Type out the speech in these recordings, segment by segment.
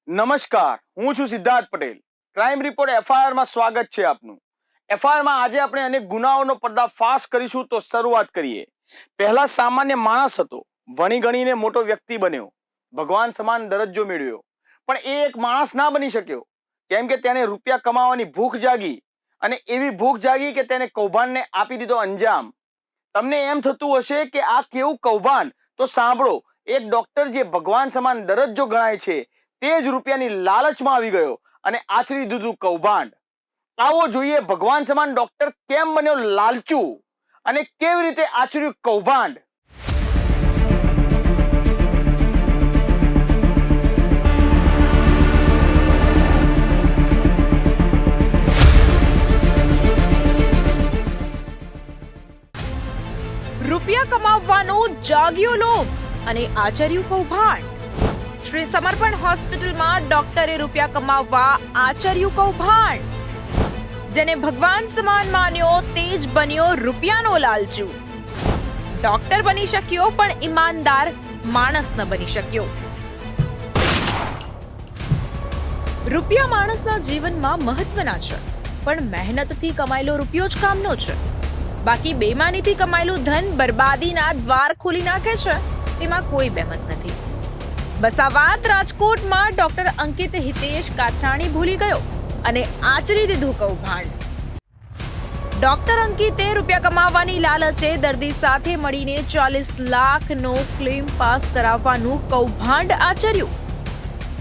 નમસ્કાર, હું છું Siddharth Patel. Crime report FIR માં સ્વાગત છે આપનું. એફઆઈઆર માં આજે આપણે અનેક ગુનાઓનો પર્દાફાશ કરીશું, તો શરૂઆત કરીએ. પહેલા સામાન્ય માણસ હતો, ભણી ગણીને મોટો વ્યક્તિ બન્યો, ભગવાન સમાન દરજ્જો મેળવ્યો. પણ એ એક માણસ ના બની શક્યો, કેમ કે તેને રૂપિયા કમાવાની ભૂખ જાગી, અને એવી ભૂખ જાગી કે તેને કૌભાંડને આપી દીધો અંજામ. તમને એમ થતું હશે કે આ કેવું કૌભાંડ? તો સાંભળો, એક ડોક્ટર જે ભગવાન સમાન દરજ્જો ગણાય છે, તે જ રૂપિયાની લાલચમાં આવી ગયો અને આચરી દીધું કૌભાંડ. આવો જોઈએ ભગવાન સમાન ડોક્ટર કેમ બન્યો લાલચુ અને કેવી રીતે આચર્યું કૌભાંડ. રૂપિયા કમાવવાનો જાગ્યો લોભ અને આચર્યું કૌભાંડ. શ્રી સમર્પણ હોસ્પિટલમાં ડોક્ટરે રૂપિયા કમાવવા આચર્યું કૌભાંડ. જેને ભગવાન સમાન માન્યો તે જ બન્યો રૂપિયાનો લાલચુ. ડોક્ટર બની શક્યો પણ ઈમાનદાર માણસ ન બની શક્યો. રૂપિયા માણસના જીવનમાં મહત્વના છે, પણ મહેનતથી કમાયેલો રૂપિયો જ કામનો છે. બાકી બેમાનીથી કમાયેલું ધન બરબાદીના દ્વાર ખોલી નાખે છે, તેમાં કોઈ બેમત નથી. બસ આ વાત રાજકોટમાં ડોક્ટર અંકિત હિતેશ કાથરાણી ભૂલી ગયો અને આચરી દીધું કૌભાંડ. ડોક્ટર અંકિતે રૂપિયા કમાવવાની લાલચે દર્દી સાથે મળીને 40 લાખનો ક્લેમ પાસ કરાવવાનું કૌભાંડ આચર્યું.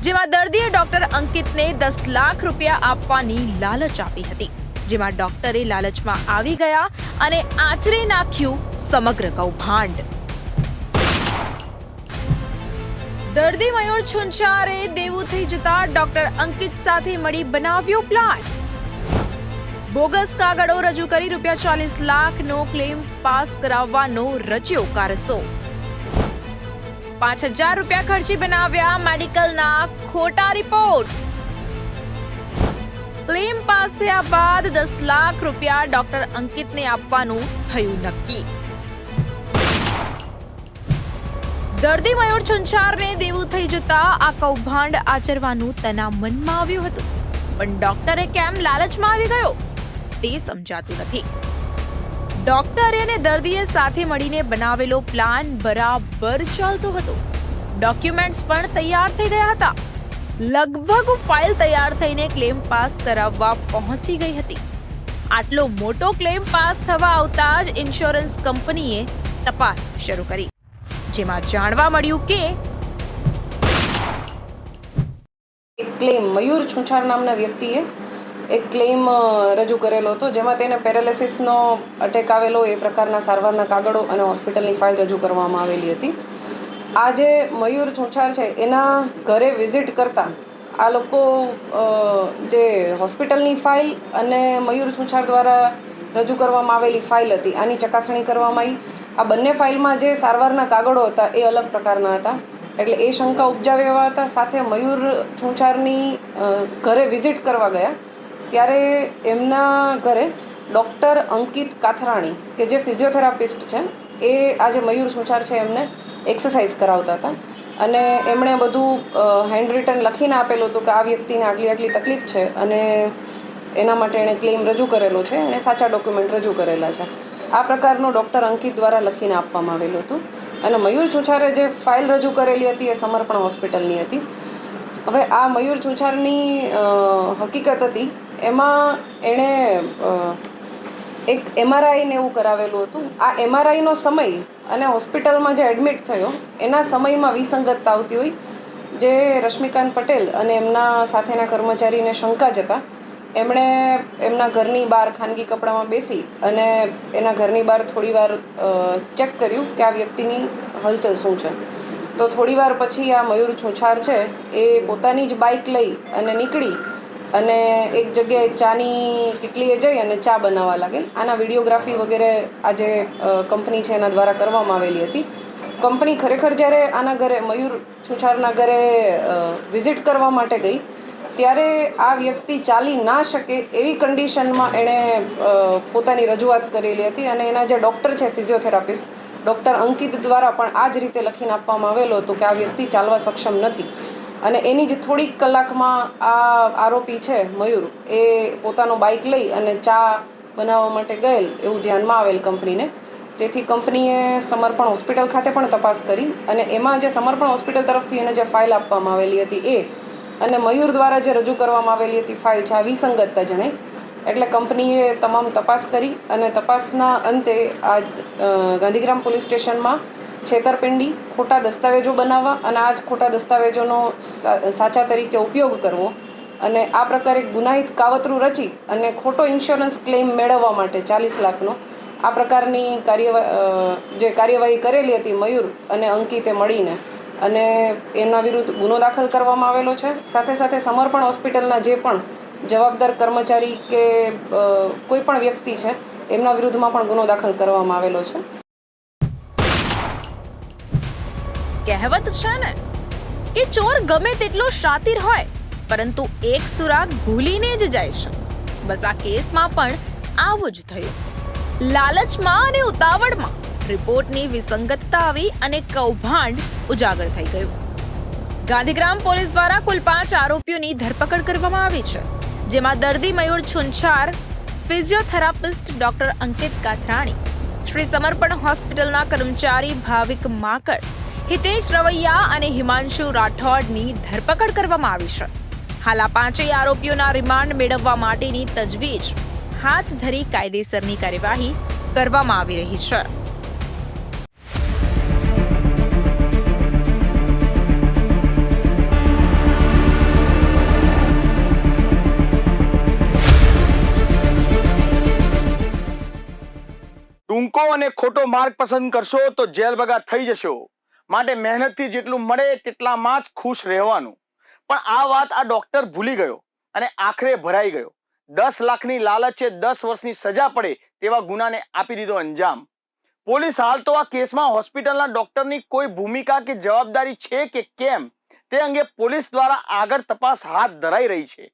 જેમાં દર્દીએ ડોક્ટર અંકિતને 10 લાખ રૂપિયા આપવાની લાલચ આપી હતી, જેમાં ડોક્ટરે લાલચમાં આવી ગયા અને આચરી નાખ્યું સમગ્ર કૌભાંડ. દર્દી મયુર છુંચારે દેવું થઈ જતા ડોક્ટર અંકિત સાથે મળી બનાવ્યો પ્લાન. બોગસ કાગળો રજૂ કરી રૂપિયા 40 લાખનો ક્લેમ પાસ કરાવવાનો રચ્યો કારસો. 5000 રૂપિયા ખર્ચી બનાવ્યા મેડિકલના ખોટા રિપોર્ટ્સ. ક્લેમ પાસ થયા બાદ 10 લાખ રૂપિયા ડોક્ટર અંકિતને આપવાનું થયું નક્કી. દર્દી મયુર છુંચારને દેવું થઈ જતા આ કૌભાંડ આચરવાનું તેના મનમાં આવ્યું હતું, પણ ડોક્ટરે કેમ લાલચમાં આવી ગયો તે સમજાતું નથી. ડોક્ટરે અને દર્દીએ સાથે મળીને બનાવેલો પ્લાન બરાબર ચાલતો હતો. ડોક્યુમેન્ટ્સ પણ તૈયાર થઈ ગયા હતા. લગભગ ફાઇલ તૈયાર થઈને ક્લેમ પાસ કરાવવા પહોંચી ગઈ હતી. આટલો મોટો ક્લેમ પાસ થવા આવતા જ ઇન્સ્યોરન્સ કંપનીએ તપાસ શરૂ કરી, જેમાં જાણવા મળ્યું કે એક ક્લેમ મયુર છુંચાર નામના વ્યક્તિએ એક ક્લેમ રજૂ કરેલો હતો, જેમાં તેને પેરાલિસિસનો અટેક આવેલો એ પ્રકારના સારવારના કાગળો અને હોસ્પિટલની ફાઇલ રજૂ કરવામાં આવેલી હતી. આ જે મયુર છુંચાર છે એના ઘરે વિઝિટ કરતા આ લોકો જે હોસ્પિટલની ફાઇલ અને મયુર છુંચાર દ્વારા રજૂ કરવામાં આવેલી ફાઇલ હતી, આની ચકાસણી કરવામાં આવી. આ બંને ફાઇલમાં જે સારવારના કાગળો હતા એ અલગ પ્રકારના હતા, એટલે એ શંકા ઉપજાવ્યા એવા હતા. સાથે મયુર છુંચારની ઘરે વિઝિટ કરવા ગયા ત્યારે એમના ઘરે ડૉક્ટર અંકિત કાથરાણી કે જે ફિઝિયોથેરાપિસ્ટ છે, એ આજે મયુર છુંચાર છે એમને એક્સરસાઇઝ કરાવતા હતા, અને એમણે બધું હેન્ડ રિટન લખીને આપેલું હતું કે આ વ્યક્તિને આટલી આટલી તકલીફ છે અને એના માટે એણે ક્લેમ રજૂ કરેલો છે, એણે સાચા ડોક્યુમેન્ટ રજૂ કરેલા છે. આ પ્રકારનું ડૉક્ટર અંકિત દ્વારા લખીને આપવામાં આવેલું હતું. અને મયુર છુંચારે જે ફાઇલ રજૂ કરેલી હતી એ સમર્પણ હોસ્પિટલની હતી. હવે આ મયુર છુંચારની હકીકત હતી, એમાં એણે એક એમઆરઆઈને એવું કરાવેલું હતું. આ એમઆરઆઈનો સમય અને હોસ્પિટલમાં જે એડમિટ થયો એના સમયમાં વિસંગતતા આવતી હોય, જે રશ્મિકાંત પટેલ અને એમના સાથેના કર્મચારીને શંકા જતા એમણે એમના ઘરની બહાર ખાનગી કપડામાં બેસી અને એના ઘરની બહાર થોડીવાર ચેક કર્યું કે આ વ્યક્તિની હલચલ શું છે. તો થોડીવાર પછી આ મયુર છુંચાર છે એ પોતાની જ બાઇક લઈ અને નીકળી અને એક જગ્યાએ ચાની કિટલીએ જઈ અને ચા બનાવવા લાગેલ. આના વિડીયોગ્રાફી વગેરે આ જે કંપની છે એના દ્વારા કરવામાં આવેલી હતી. કંપની ખરેખર જ્યારે આના ઘરે મયુર છુંચારના ઘરે વિઝિટ કરવા માટે ગઈ ત્યારે આ વ્યક્તિ ચાલી ના શકે એવી કન્ડિશનમાં એણે પોતાની રજૂઆત કરેલી હતી, અને એના જે ડૉક્ટર છે ફિઝિયોથેરાપિસ્ટ ડૉક્ટર અંકિત દ્વારા પણ આ જ રીતે લખીને આપવામાં આવેલો હતો કે આ વ્યક્તિ ચાલવા સક્ષમ નથી. અને એની જ થોડીક કલાકમાં આ આરોપી છે મયુર એ પોતાનો બાઇક લઈ અને ચા બનાવવા માટે ગયેલ એવું ધ્યાનમાં આવેલ કંપનીને, જેથી કંપનીએ સમર્પણ હોસ્પિટલ ખાતે પણ તપાસ કરી અને એમાં જે સમર્પણ હોસ્પિટલ તરફથી એને જે ફાઇલ આપવામાં આવેલી હતી એ અને મયુર દ્વારા જે રજૂ કરવામાં આવેલી હતી ફાઇલ છે આ વિસંગતતા જણાઈ. એટલે કંપનીએ તમામ તપાસ કરી અને તપાસના અંતે આ ગાંધીગ્રામ પોલીસ સ્ટેશનમાં છેતરપિંડી, ખોટા દસ્તાવેજો બનાવવા અને આ જ ખોટા દસ્તાવેજોનો સાચા તરીકે ઉપયોગ કરવો અને આ પ્રકારે ગુનાહિત કાવતરું રચી અને ખોટો ઇન્સ્યોરન્સ ક્લેમ મેળવવા માટે 40 લાખનો આ પ્રકારની જે કાર્યવાહી કરેલી હતી મયુર અને અંકિતે મળીને અને એમના વિરુદ્ધ ગુનો દાખલ કરવામાં આવેલો છે. સાથે સાથે સમર્પણ હોસ્પિટલના જે પણ જવાબદાર કર્મચારી કે કોઈ પણ વ્યક્તિ છે એમના વિરુદ્ધમાં પણ ગુનો દાખલ કરવામાં આવેલો છે. કહેવત છે ને કે ચોર ગમે તેટલો શાતિર હોય પરંતુ એક સુરાગ ભૂલીને જ જાય છે. બસ આ કેસમાં પણ આવું જ થયું. લાલચમાં અને ઉતાવળમાં રિપોર્ટની વિસંગતતા આવી અને કૌભાંડ ઉજાગર થઈ ગયું. ગાંધીગ્રામ પોલીસ દ્વારા કુલ 5 આરોપીઓની ધરપકડ કરવામાં આવી છે, જેમાં દર્દી મયુર છુંછાર, ફિઝિયોથેરાપિસ્ટ ડોક્ટર અંકિત કાથરાણી, શ્રી સમર્પણ હોસ્પિટલના કર્મચારી ભાવિક માકડ, હિતેશ રવૈયા અને હિમાંશુ રાઠોડની ધરપકડ કરવામાં આવી છે. હાલ આ 5 આરોપીઓના રિમાન્ડ મેળવવા માટેની તજવીજ હાથ ધરી કાયદેસરની કાર્યવાહી કરવામાં આવી રહી છે. ટૂંકો અને ખોટો માર્ગ પસંદ કરશો તો જેલ ભગા થઈ જશો. માટે મહેનતથી જેટલું મળે તેટલામાં જ ખુશ રહેવાનું. પણ આ વાત આ ડોક્ટર ભૂલી ગયો અને આખરે ભરાઈ ગયો. 10 લાખની લાલચે 10 વર્ષની સજા પડે તેવા ગુનાને આપી દીધો અંજામ. પોલીસ હાલ તો આ કેસમાં હોસ્પિટલના ડોક્ટરની કોઈ ભૂમિકા કે જવાબદારી છે કે કેમ તે અંગે પોલીસ દ્વારા આગળ તપાસ હાથ ધરાઈ રહી છે.